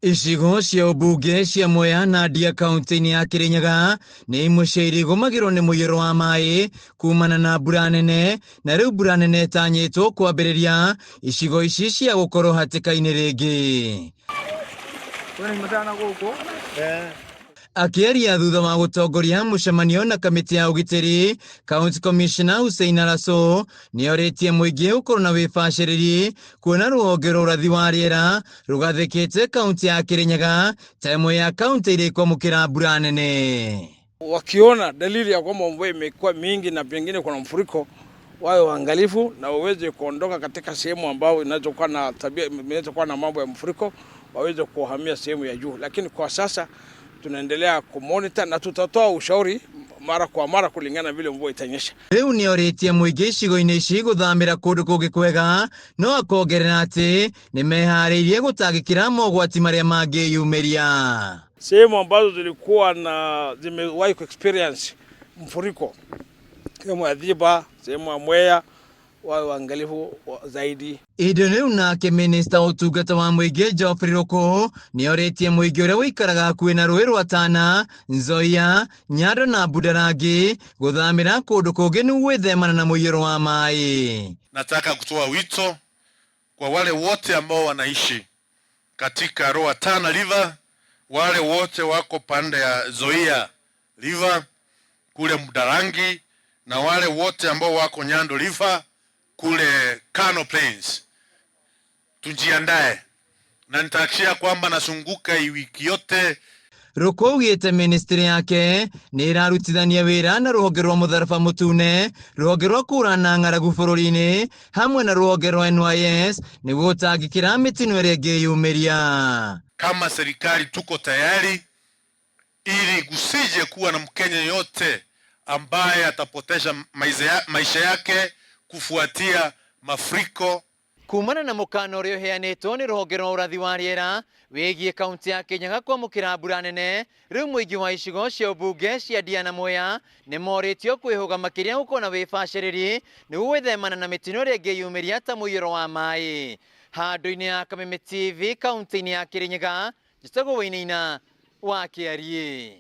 Icigo cia ũmbunge cia Mwea na Ndia kaunti-inĩ ya Kirinyaga nĩ imwe cia iria igũmagĩrwo nĩ mũiyũro wa maĩ kumana na mbura nene, na rĩu mbura nene ĩtanyĩtwo kwambĩrĩria icigo ici cia gũkorwo hatĩka-inĩ rĩngĩ. Akĩaria thutha wa gũtongoria mũcemanio na kamĩtĩ ya ũgitĩri, County Commissioner Hussein Alaso nĩorĩtie mũingĩ gũkorwo na wĩbacĩrĩri kuona rũhonge rwa ũrathi wa rĩera rũgathĩkĩte kaunti ya Kirinyaga ta ĩmwe ya kaunti iria ikwamũkĩra mbura nene. Wakiona dalili ya kwamba mvua imekuwa mingi na pengine kuna mfuriko, wawe waangalifu na waweze kuondoka katika sehemu ambayo inazokuwa na mambo ya mfuriko, waweze kuhamia sehemu ya juu. Lakini kwa sasa tunaendelea kumonitor na tutatoa ushauri mara kwa mara kulingana vile mvua itanyesha. Rĩu nĩorĩtie mũingĩ icigo-inĩ ici gũthamĩra kũndũ kũngĩ kwega, no akongerera atĩ nĩmeharĩirie gũtangĩkĩra mogwati marĩa mangĩyumĩria. Sehemu ambazo zimewahi experience mfuriko kama Adhiba, sehemu ya Mwea, wawe waangalifu zaidi. Indo rĩu nake Minista ũtungata wa mũingĩ Geoffrey Ruku nĩorĩtie mũingĩ ũrĩa ũikaraga hakuhĩ na rũĩ rwa Tana, Nzoia, Nyando na Budalangi gũthamĩra kũndũ kũngĩ nĩguo gwĩthemana na mũiyũro wa maĩ. Nataka kutoa wito kwa wale wote ambao wanaishi katika Rua Tana River, wale wote wako pande ya Nzoia River kule Budalangi, na wale wote ambao wako Nyando River kule Kano Plains, tujiandae na nitahakikisha kwamba nasunguka wiki yote. Ruku augĩte ministry yake nĩ ĩrarutithania wĩra na rũhonge rwa mũtharaba mũtune, rũhonge rwa kũrana ng'aragu bũrũri-inĩ hamwe na rũhonge rwa NYS nĩguo gũtangĩkĩra mĩtino ĩrĩa ĩngĩyumĩria. Kama serikali tuko tayari ili kusije kuwa na Mkenya yote ambaye atapoteza maisha yake kufuatia mafuriko. Kumana na mũkana ũrĩa ũheanĩtwo nĩ rũhonge rwa ũrathi wa rĩera wĩgiĩ kaunti ya Kirinyaga kwamũkĩra mbura nene, rĩu mũingĩ wa icigo cia ũmbunge cia Ndia na Mwea nĩ morĩtio kwĩhũga makĩria gũkorwo na wĩbacĩrĩri nĩguo gwĩthemana na mĩtino ĩrĩa ĩngĩyumĩria ta mũiyũro wa maĩ. Handũ-inĩ ya Kameme TV kaunti-inĩ ya Kirinyaga, njĩtagwo Wainaina wa Kĩarie.